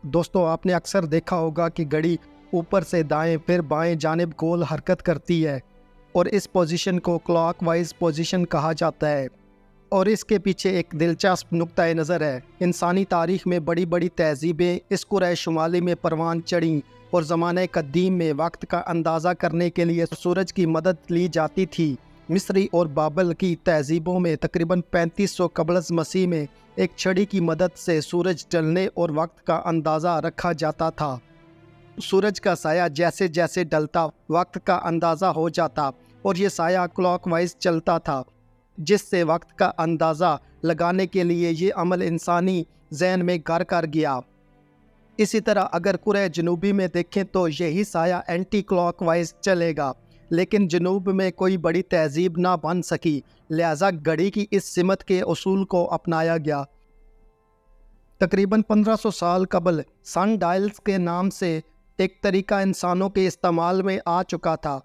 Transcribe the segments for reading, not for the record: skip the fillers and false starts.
دوستو آپ نے اکثر دیکھا ہوگا کہ گھڑی اوپر سے دائیں پھر بائیں جانب گول حرکت کرتی ہے اور اس پوزیشن کو کلاک وائز پوزیشن کہا جاتا ہے، اور اس کے پیچھے ایک دلچسپ نقطۂ نظر ہے۔ انسانی تاریخ میں بڑی بڑی تہذیبیں اس کرۂ شمالی میں پروان چڑھیں اور زمانہ قدیم میں وقت کا اندازہ کرنے کے لیے سورج کی مدد لی جاتی تھی۔ مصری اور بابل کی تہذیبوں میں تقریباً 3500 قبل از مسیح میں ایک چھڑی کی مدد سے سورج ڈلنے اور وقت کا اندازہ رکھا جاتا تھا۔ سورج کا سایہ جیسے جیسے ڈلتا وقت کا اندازہ ہو جاتا اور یہ سایہ کلاک وائز چلتا تھا، جس سے وقت کا اندازہ لگانے کے لیے یہ عمل انسانی ذہن میں گھر کر گیا۔ اسی طرح اگر کرۂ جنوبی میں دیکھیں تو یہی سایہ اینٹی کلاک وائز چلے گا، لیکن جنوب میں کوئی بڑی تہذیب نہ بن سکی، لہٰذا گھڑی کی اس سمت کے اصول کو اپنایا گیا۔ تقریباً 1500 سال قبل سن ڈائلز کے نام سے ایک طریقہ انسانوں کے استعمال میں آ چکا تھا،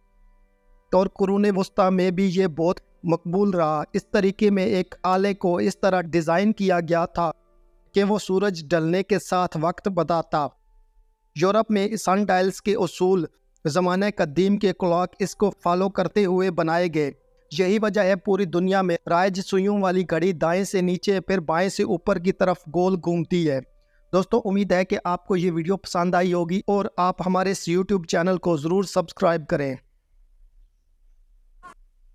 اور قرون وسطیٰ میں بھی یہ بہت مقبول رہا۔ اس طریقے میں ایک آلے کو اس طرح ڈیزائن کیا گیا تھا کہ وہ سورج ڈلنے کے ساتھ وقت بتاتا۔ یورپ میں سن ڈائلز کے اصول زمانہ قدیم کے کلاک اس کو فالو کرتے ہوئے بنائے گئے۔ یہی وجہ ہے پوری دنیا میں رائج سوئیوں والی گھڑی دائیں سے نیچے پھر بائیں سے اوپر کی طرف گول گھومتی ہے۔ دوستو امید ہے کہ آپ کو یہ ویڈیو پسند آئی ہوگی اور آپ ہمارے اس یوٹیوب چینل کو ضرور سبسکرائب کریں۔